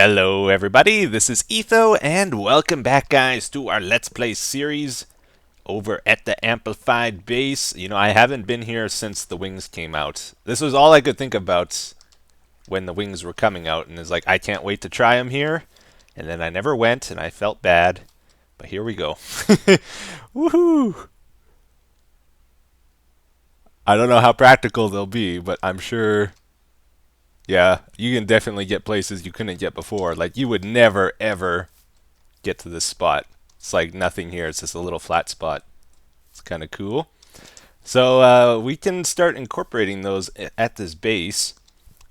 Hello everybody, this is Etho, and welcome back guys to our Let's Play series over at the Amplified Base. You know, I haven't been here since the wings came out. This was all I could think about when the wings were coming out, and it's like, I can't wait to try them here. And then I never went, and I felt bad. But here we go. Woohoo! I don't know how practical they'll be, but I'm sure... Yeah, you can definitely get places you couldn't get before. Like, you would never, ever get to this spot. It's like nothing here. It's just a little flat spot. It's kind of cool. So, we can start incorporating those at this base.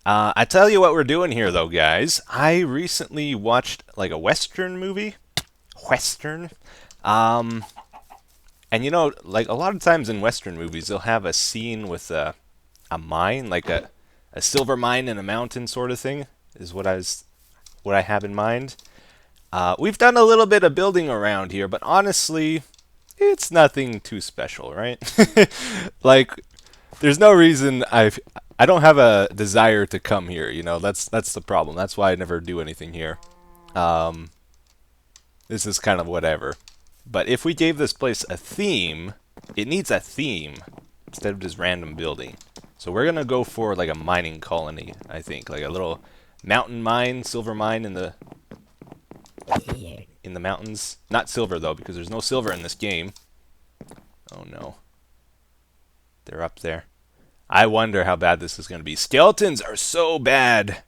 I tell you what we're doing here, though, guys. I recently watched, like, a Western movie. Western. And, you know, like, a lot of times in Western movies, they'll have a scene with a mine, like a silver mine in a mountain sort of thing is what I have in mind. We've done a little bit of building around here, but honestly, it's nothing too special, right? Like, there's no reason I don't have a desire to come here. You know, that's the problem. That's why I never do anything here. This is kind of whatever. But if we gave this place a theme, it needs a theme instead of just random building. So we're gonna go for like a mining colony, I think, like a little mountain mine, silver mine in the mountains. Not silver though, because there's no silver in this game. Oh no, they're up there. I wonder how bad this is gonna be. Skeletons are so bad,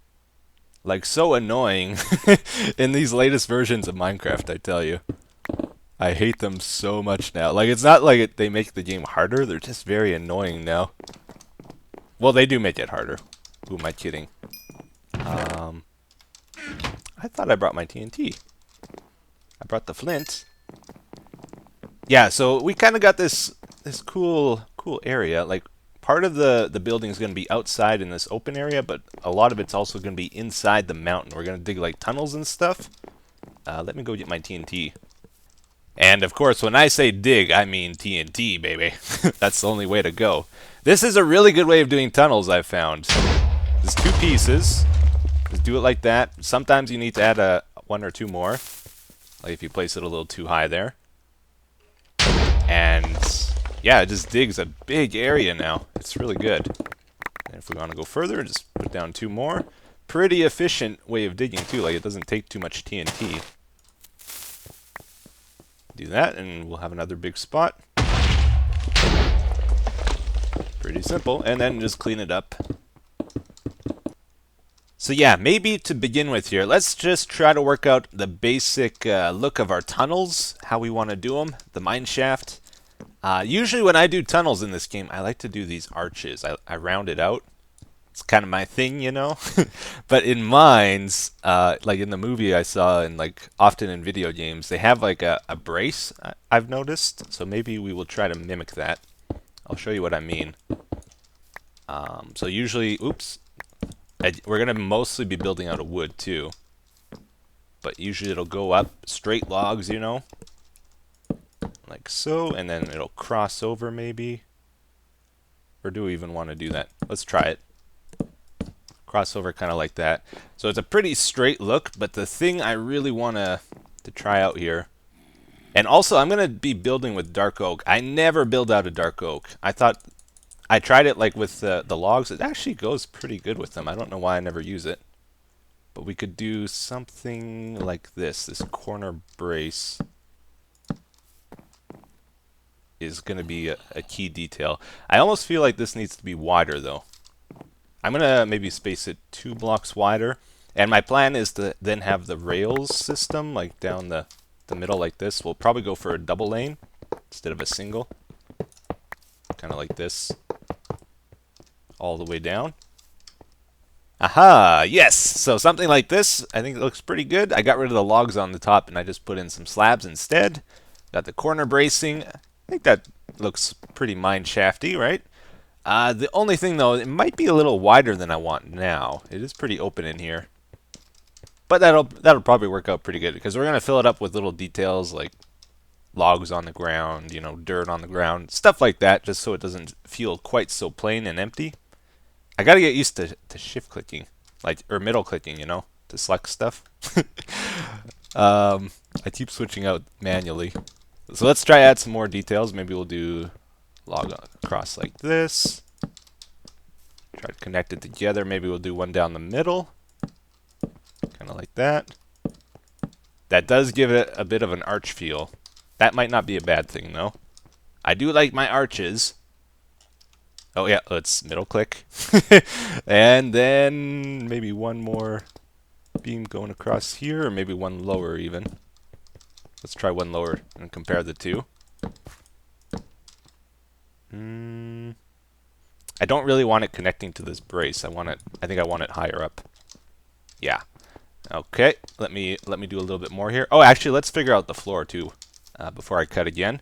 like so annoying in these latest versions of Minecraft. I tell you, I hate them so much now. Like, it's not like they make the game harder; they're just very annoying now. Well, they do make it harder. Who am I kidding? I thought I brought my TNT. I brought the flint. Yeah, so we kind of got this cool area. Like, part of the building is going to be outside in this open area, but a lot of it's also going to be inside the mountain. We're going to dig like tunnels and stuff. Let me go get my TNT. And of course, when I say dig, I mean TNT, baby. That's the only way to go. This is a really good way of doing tunnels, I've found. There's two pieces. Just do it like that. Sometimes you need to add one or two more. Like if you place it a little too high there. And yeah, it just digs a big area now. It's really good. And if we want to go further, just put down two more. Pretty efficient way of digging too. Like, it doesn't take too much TNT. Do that, and we'll have another big spot. Pretty simple. And then just clean it up. So yeah, maybe to begin with here, let's just try to work out the basic look of our tunnels, how we want to do them, the mine shaft. Usually when I do tunnels in this game, I like to do these arches. I round it out. It's kind of my thing, you know? But in mines, like in the movie I saw, and like often in video games, they have like a brace, I've noticed. So maybe we will try to mimic that. I'll show you what I mean. So usually, oops, we're going to mostly be building out of wood too. But usually it'll go up straight logs, you know? Like so, and then it'll cross over maybe. Or do we even want to do that? Let's try it. Crossover kind of like that. So it's a pretty straight look, but the thing I really want to try out here, and also I'm going to be building with dark oak. I never build out of dark oak. I tried it like with the logs. It actually goes pretty good with them. I don't know why I never use it. But we could do something like this. This corner brace is going to be a key detail. I almost feel like this needs to be wider though. I'm going to maybe space it 2 blocks wider. And my plan is to then have the rails system like down the middle like this. We'll probably go for a double lane instead of a single. Kind of like this. All the way down. Aha! Yes! So something like this. I think it looks pretty good. I got rid of the logs on the top and I just put in some slabs instead. Got the corner bracing. I think that looks pretty mine shafty, right? The only thing though, it might be a little wider than I want now. It is pretty open in here. But that'll probably work out pretty good because we're going to fill it up with little details like logs on the ground, you know, dirt on the ground, stuff like that, just so it doesn't feel quite so plain and empty. I gotta get used to shift clicking, like, or middle clicking, you know? to select stuff. I keep switching out manually. So let's try add some more details. Maybe we'll do log across like this. Try to connect it together. Maybe we'll do one down the middle. Kind of like that. That does give it a bit of an arch feel. That might not be a bad thing, though. I do like my arches. Oh yeah, let's middle click. And then maybe one more beam going across here, or maybe one lower even. Let's try one lower and compare the two. I don't really want it connecting to this brace. I think I want it higher up. Yeah. Okay. Let me do a little bit more here. Oh, actually, let's figure out the floor too before I cut again.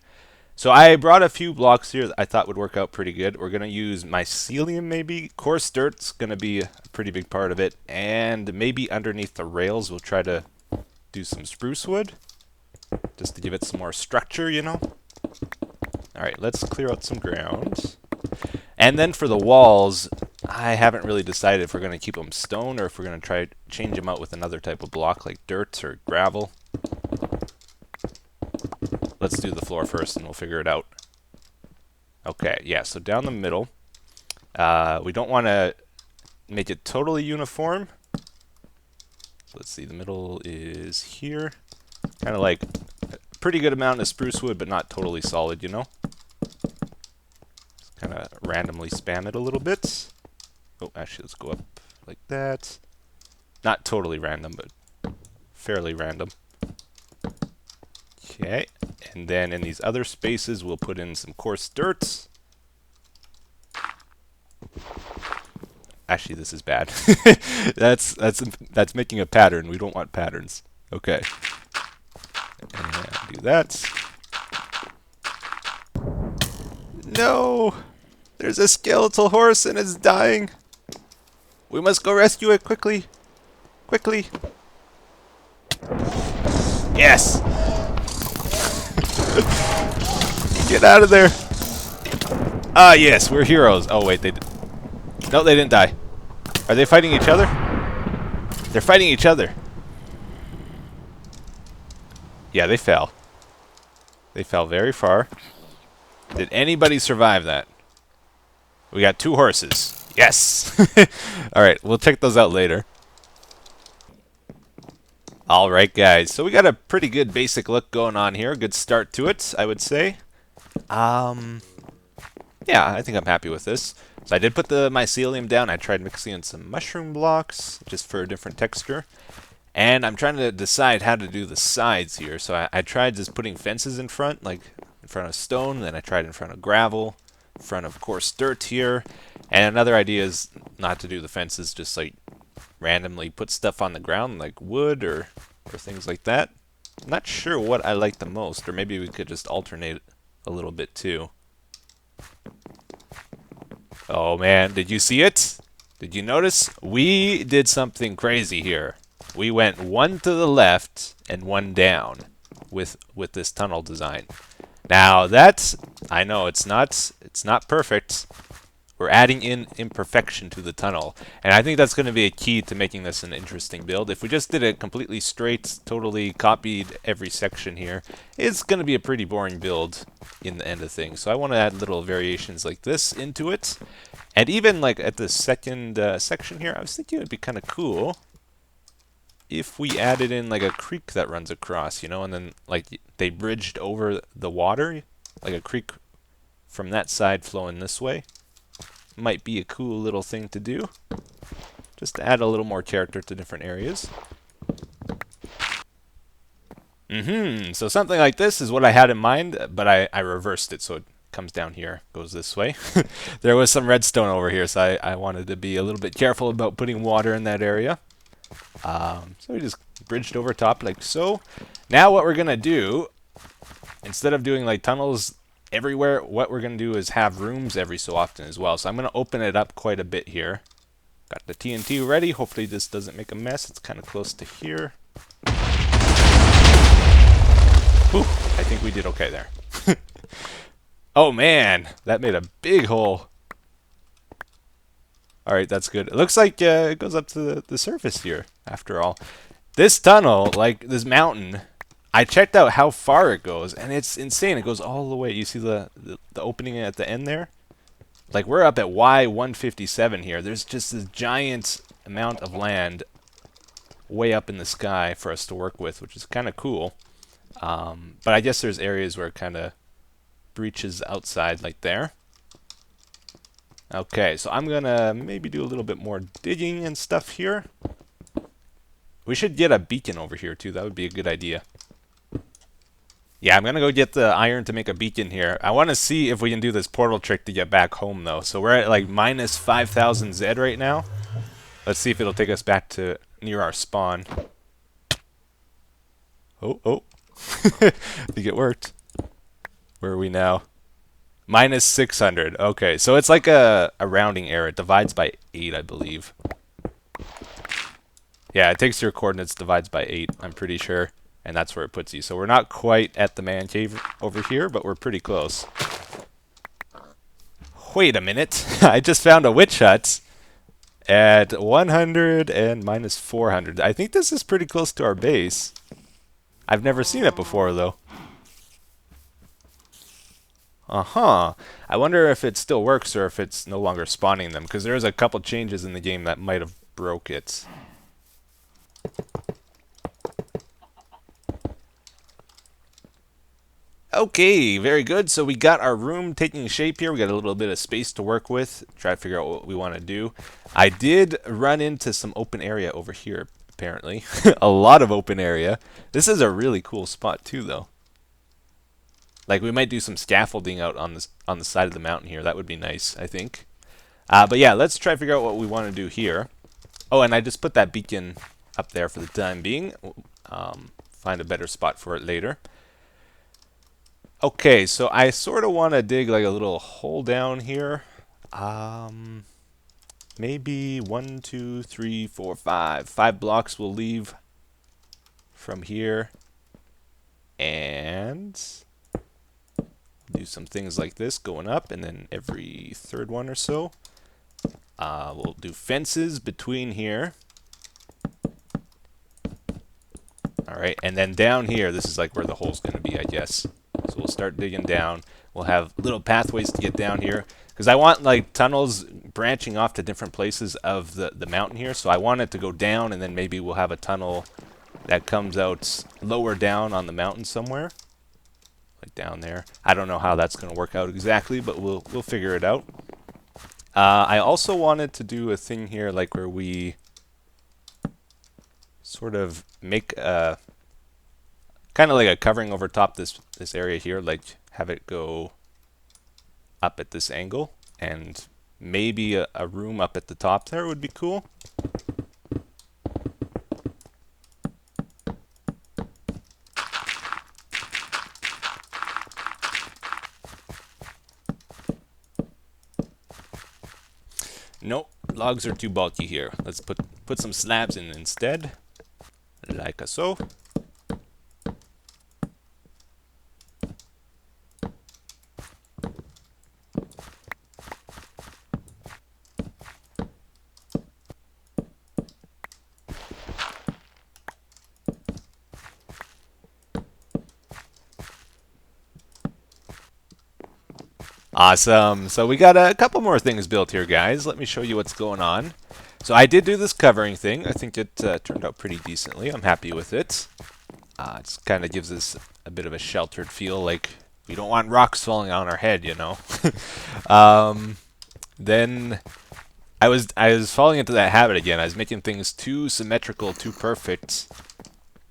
So I brought a few blocks here that I thought would work out pretty good. We're going to use mycelium maybe. Coarse dirt's going to be a pretty big part of it. And maybe underneath the rails we'll try to do some spruce wood. Just to give it some more structure, you know. Alright, let's clear out some ground. And then for the walls, I haven't really decided if we're going to keep them stone or if we're going to try to change them out with another type of block like dirt or gravel. Let's do the floor first and we'll figure it out. Okay, yeah, so down the middle. We don't want to make it totally uniform. So let's see, the middle is here. Kind of like a pretty good amount of spruce wood, but not totally solid, you know? Just kind of randomly spam it a little bit. Oh, actually, let's go up like that. Not totally random, but fairly random. Okay, and then in these other spaces, we'll put in some coarse dirt. Actually, this is bad. That's making a pattern. We don't want patterns. Okay. And do that. No! There's a skeletal horse and it's dying. We must go rescue it quickly. Quickly. Yes! Get out of there. Ah, yes, we're heroes. Oh, wait, no, they didn't die. Are they fighting each other? They're fighting each other. Yeah, they fell. They fell very far. Did anybody survive that? We got 2 horses. Yes! Alright, we'll check those out later. Alright, guys. So we got a pretty good basic look going on here. Good start to it, I would say. Yeah, I think I'm happy with this. So I did put the mycelium down. I tried mixing in some mushroom blocks just for a different texture. And I'm trying to decide how to do the sides here. So I tried just putting fences in front, like in front of stone. Then I tried in front of gravel, in front of coarse dirt here. And another idea is not to do the fences, just like randomly put stuff on the ground, like wood or things like that. I'm not sure what I like the most, or maybe we could just alternate a little bit too. Oh man, did you see it? Did you notice? We did something crazy here. We went one to the left and one down with this tunnel design. Now that's, I know it's not perfect. We're adding in imperfection to the tunnel, and I think that's going to be a key to making this an interesting build. If we just did it completely straight, totally copied every section here, it's going to be a pretty boring build in the end of things. So I want to add little variations like this into it. And even like at the second section here, I was thinking it would be kind of cool if we added in like a creek that runs across, you know, and then like they bridged over the water, like a creek from that side flowing this way. Might be a cool little thing to do, just to add a little more character to different areas. So something like this is what I had in mind, but I reversed it, so it comes down here, goes this way. There was some redstone over here, so I wanted to be a little bit careful about putting water in that area. So we just bridged over top like so. Now what we're gonna do, instead of doing like tunnels everywhere, what we're going to do is have rooms every so often as well. So I'm going to open it up quite a bit here. Got the TNT ready. Hopefully this doesn't make a mess. It's kind of close to here. Whew, I think we did okay there. Oh man, that made a big hole. All right, that's good. It looks like it goes up to the surface here, after all. This tunnel, like this mountain, I checked out how far it goes, and it's insane. It goes all the way. You see the opening at the end there? Like, we're up at Y157 here. There's just this giant amount of land way up in the sky for us to work with, which is kind of cool. But I guess there's areas where it kind of breaches outside, like there. Okay, so I'm gonna maybe do a little bit more digging and stuff here. We should get a beacon over here too. That would be a good idea. Yeah, I'm gonna go get the iron to make a beacon here. I want to see if we can do this portal trick to get back home though. So we're at like minus 5,000 Z right now. Let's see if it'll take us back to near our spawn. Oh. I think it worked. Where are we now? Minus 600. Okay, so it's like a rounding error. It divides by 8, I believe. Yeah, it takes your coordinates, divides by 8, I'm pretty sure. And that's where it puts you. So we're not quite at the man cave over here, but we're pretty close. Wait a minute. I just found a witch hut at 100 and minus 400. I think this is pretty close to our base. I've never seen it before, though. Uh-huh. I wonder if it still works or if it's no longer spawning them, because there's a couple changes in the game that might have broke it. Okay, very good. So we got our room taking shape here. We got a little bit of space to work with. Try to figure out what we want to do. I did run into some open area over here, apparently. A lot of open area. This is a really cool spot too, though. Like, we might do some scaffolding out on the side of the mountain here. That would be nice, I think. But yeah, let's try to figure out what we want to do here. Oh, and I just put that beacon up there for the time being. Find a better spot for it later. Okay, so I sort of want to dig like a little hole down here. Maybe 1, 2, 3, 4, 5. 5 blocks we'll leave from here. And do some things like this going up, and then every third one or so. We'll do fences between here. Alright, and then down here, this is like where the hole's going to be, I guess. So we'll start digging down. We'll have little pathways to get down here. Because I want like tunnels branching off to different places of the mountain here. So I want it to go down, and then maybe we'll have a tunnel that comes out lower down on the mountain somewhere. Like down there. I don't know how that's going to work out exactly, but we'll figure it out. I also wanted to do a thing here like where we sort of make a kind of like a covering over top this area here, like have it go up at this angle, and maybe a room up at the top there would be cool. Nope, logs are too bulky here. Let's put some slabs in instead, like so. Awesome. So we got a couple more things built here, guys. Let me show you what's going on. So I did do this covering thing. I think it turned out pretty decently. I'm happy with it. It kind of gives us a bit of a sheltered feel, like we don't want rocks falling on our head, you know. Then I was falling into that habit again. I was making things too symmetrical, too perfect.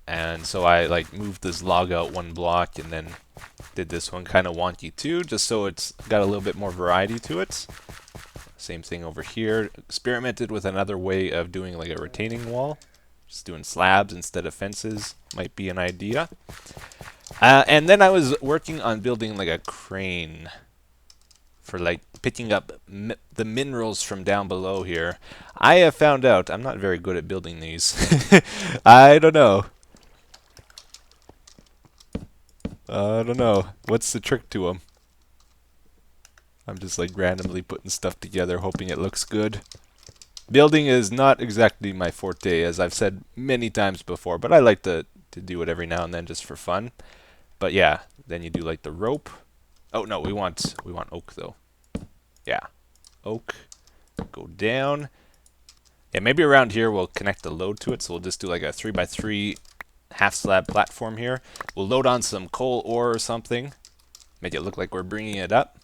And so I like moved this log out 1 block and then did this one kind of wonky too, just so it's got a little bit more variety to it. Same thing over here. Experimented with another way of doing like a retaining wall. Just doing slabs instead of fences might be an idea. And then I was working on building like a crane for like picking up the minerals from down below here. I have found out I'm not very good at building these. I don't know. What's the trick to them? I'm just like randomly putting stuff together, hoping it looks good. Building is not exactly my forte, as I've said many times before, but I like to do it every now and then just for fun. But yeah, then you do like the rope. Oh no, we want oak though. Yeah, oak. Go down. Yeah, maybe around here we'll connect the load to it, so we'll just do like a 3x3 half slab platform here. We'll load on some coal ore or something. Make it look like we're bringing it up.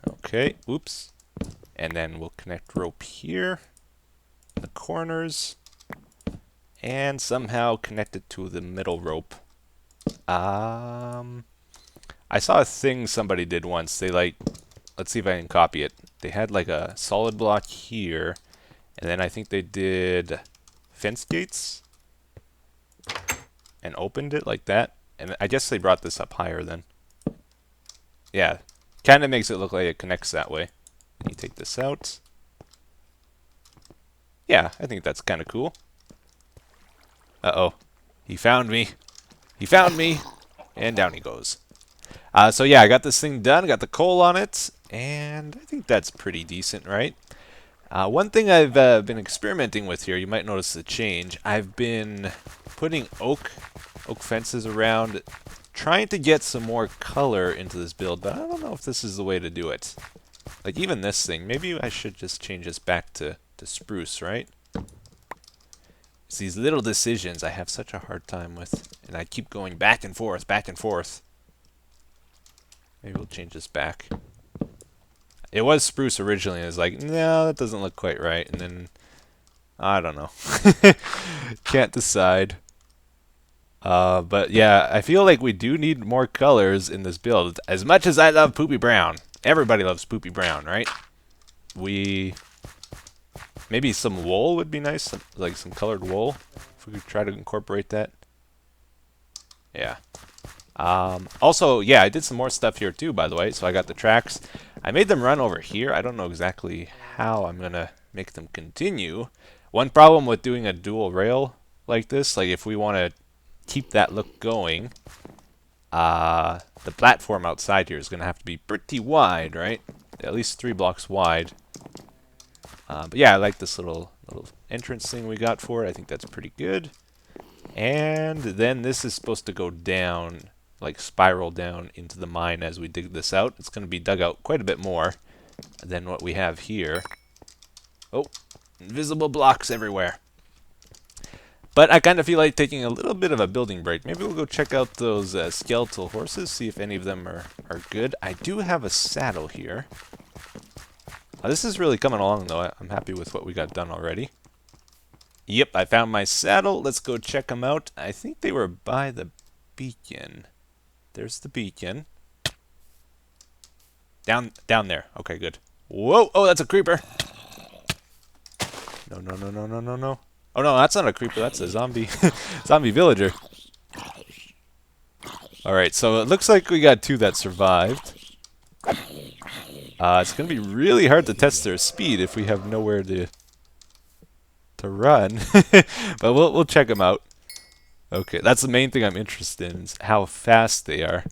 Okay, oops. And then we'll connect rope here, in the corners, and somehow connect it to the middle rope. I saw a thing somebody did once. They like, let's see if I can copy it. They had like a solid block here, and then I think they did fence gates and opened it like that. And I guess they brought this up higher then. Yeah, kind of makes it look like it connects that way. You take this out. Yeah, I think that's kind of cool. Uh-oh. He found me. He found me. And down he goes. So yeah, I got this thing done. Got the coal on it. And I think that's pretty decent, right? One thing I've been experimenting with here, you might notice the change. I've been putting oak fences around, trying to get some more color into this build, but I don't know if this is the way to do it. Like even this thing, maybe I should just change this back to spruce, right? It's these little decisions I have such a hard time with, and I keep going back and forth, back and forth. Maybe we'll change this back. It was spruce originally, and I was like, no, that doesn't look quite right, and then, I don't know. Can't decide. But yeah, I feel like we do need more colors in this build. As much as I love Poopy Brown, everybody loves Poopy Brown, right? Maybe some wool would be nice, like some colored wool, if we could try to incorporate that. Yeah. Also, yeah, I did some more stuff here too, by the way. So I got the tracks. I made them run over here. I don't know exactly how I'm gonna make them continue. One problem with doing a dual rail like this, like if we want to keep that look going, the platform outside here is gonna have to be pretty wide, right? At least 3 blocks wide. But yeah, I like this little entrance thing we got for it. I think that's pretty good. And then this is supposed to go down, like spiral down into the mine as we dig this out. It's going to be dug out quite a bit more than what we have here. Oh, invisible blocks everywhere. But I kind of feel like taking a little bit of a building break. Maybe we'll go check out those skeletal horses, see if any of them are good. I do have a saddle here. This is really coming along, though. I'm happy with what we got done already. Yep, I found my saddle. Let's go check them out. I think they were by the beacon. There's the beacon. Down there. Okay, good. Whoa! Oh, that's a creeper. No. Oh no, that's not a creeper. That's a zombie, zombie villager. All right, so it looks like we got 2 that survived. It's gonna be really hard to test their speed if we have nowhere to run, but we'll check them out. Okay, that's the main thing I'm interested in, is how fast they are.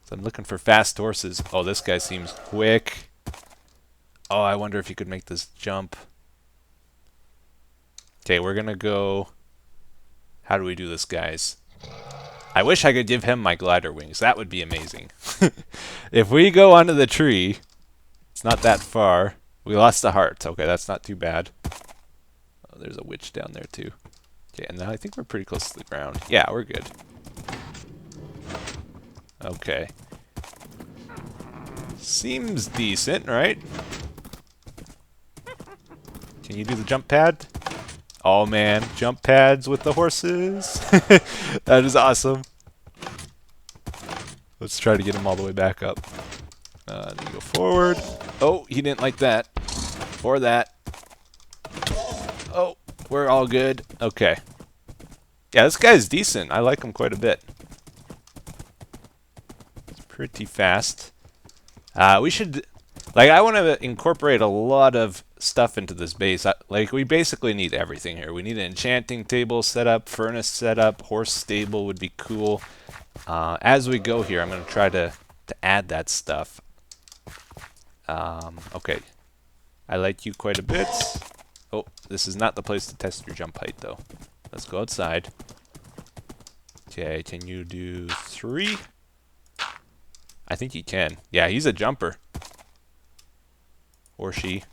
So I'm looking for fast horses. Oh, this guy seems quick. Oh, I wonder if he could make this jump. Okay, we're gonna go... How do we do this, guys? I wish I could give him my glider wings. That would be amazing. If we go onto the tree, it's not that far. We lost a heart. Okay, that's not too bad. Oh, there's a witch down there, too. Okay, and now I think we're pretty close to the ground. Yeah, we're good. Okay. Seems decent, right? Can you do the jump pad? Oh man, jump pads with the horses. That is awesome. Let's try to get him all the way back up. Then go forward. Oh, he didn't like that. Or that. Oh, we're all good. Okay. Yeah, this guy's decent. I like him quite a bit. It's pretty fast. We should... Like, I want to incorporate a lot of stuff into this base. Like, we basically need everything here. We need an enchanting table set up, furnace set up, horse stable would be cool. As we go here, I'm going to try to add that stuff. Okay, I like you quite a bit. Oh, this is not the place to test your jump height, though. Let's go outside. Okay, can you do 3? I think he can. Yeah, he's a jumper. Or she.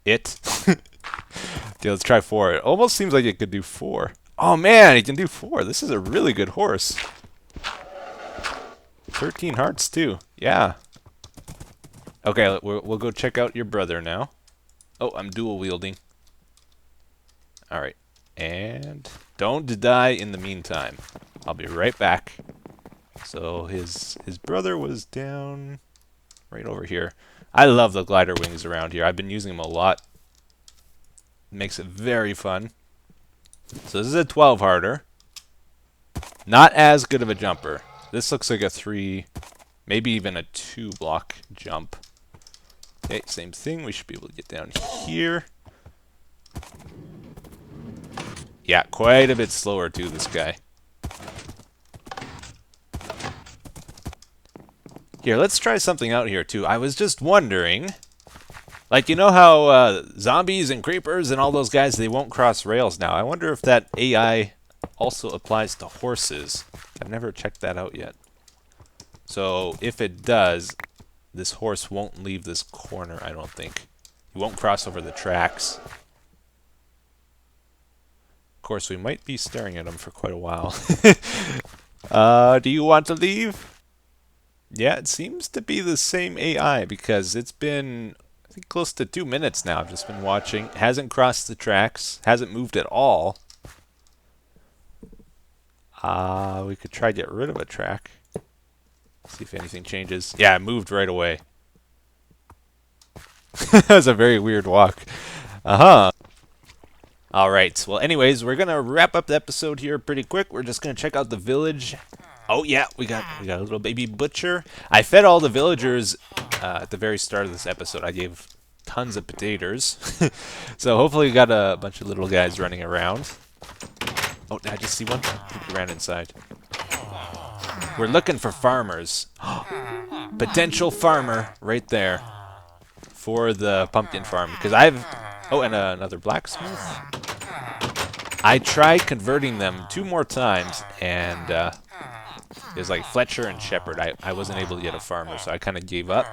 It. Okay, let's try 4. It almost seems like it could do 4. Oh man, he can do 4. This is a really good horse. 13 hearts too. Yeah. Okay, we'll go check out your brother now. Oh, I'm dual wielding. Alright. And don't die in the meantime. I'll be right back. So his brother was down right over here. I love the glider wings around here. I've been using them a lot. Makes it very fun. So this is a 12 harder. Not as good of a jumper. This looks like a 3, maybe even a 2 block jump. Okay, same thing. We should be able to get down here. Yeah, quite a bit slower too, this guy. Here, let's try something out here too. I was just wondering, like, you know how zombies and creepers and all those guys, they won't cross rails now. I wonder if that AI also applies to horses. I've never checked that out yet. So if it does, this horse won't leave this corner, I don't think. He won't cross over the tracks. Of course, we might be staring at him for quite a while. Do you want to leave? Yeah, it seems to be the same AI because it's been, I think, close to 2 minutes now. I've just been watching. Hasn't crossed the tracks. Hasn't moved at all. We could try to get rid of a track. See if anything changes. Yeah, it moved right away. That was a very weird walk. Alright, well anyways, we're gonna wrap up the episode here pretty quick. We're just gonna check out the village. Oh yeah, we got a little baby butcher. I fed all the villagers at the very start of this episode. I gave tons of potatoes. So hopefully we got a bunch of little guys running around. Oh, did I just see one? I think he ran inside. We're looking for farmers. Potential farmer right there for the pumpkin farm. Because I've... Oh, and another blacksmith. I tried converting them 2 more times, and there's like Fletcher and Shepherd. I wasn't able to get a farmer, so I kind of gave up.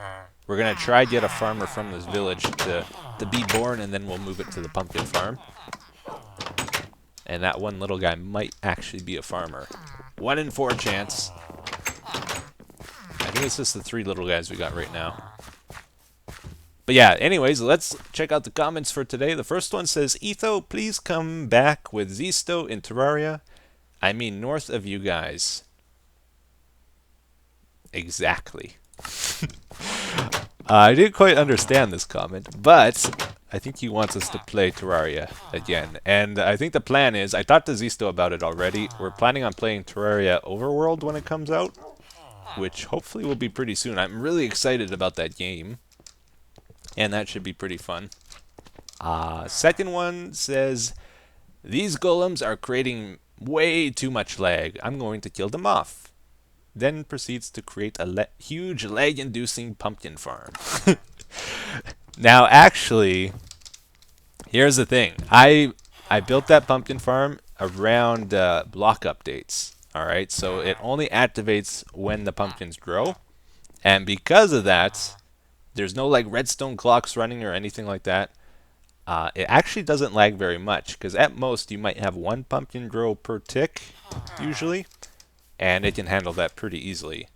We're going to try to get a farmer from this village to be born, and then we'll move it to the pumpkin farm. And that one little guy might actually be a farmer. 1 in 4 chance. I think it's just the 3 little guys we got right now. But yeah, anyways, let's check out the comments for today. The first one says, Etho, please come back with Zisto in Terraria. I mean, north of you guys. Exactly. I didn't quite understand this comment, but I think he wants us to play Terraria again. And I think the plan is, I talked to Zisto about it already, we're planning on playing Terraria Overworld when it comes out, which hopefully will be pretty soon. I'm really excited about that game, and that should be pretty fun. Second one says, these golems are creating way too much lag. I'm going to kill them off. Then proceeds to create a huge lag-inducing pumpkin farm. Now, actually, here's the thing. I built that pumpkin farm around block updates. Alright, so it only activates when the pumpkins grow. And because of that, there's no like redstone clocks running or anything like that. It actually doesn't lag very much, because at most you might have 1 pumpkin grow per tick, usually. And it can handle that pretty easily.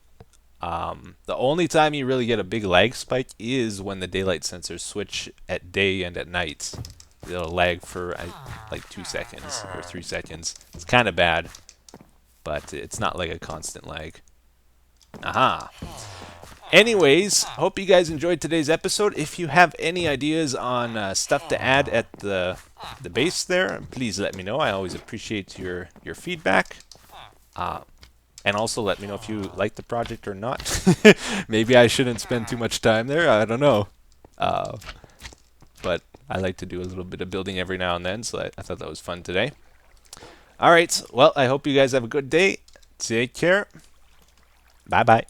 The only time you really get a big lag spike is when the daylight sensors switch at day and at night. It'll lag for like 2 seconds or 3 seconds. It's kind of bad, but it's not like a constant lag. Aha! Anyways, hope you guys enjoyed today's episode. If you have any ideas on stuff to add at the base there, please let me know. I always appreciate your feedback. And also let me know if you like the project or not. Maybe I shouldn't spend too much time there. I don't know. But I like to do a little bit of building every now and then, so I thought that was fun today. Alright, well, I hope you guys have a good day. Take care. Bye-bye.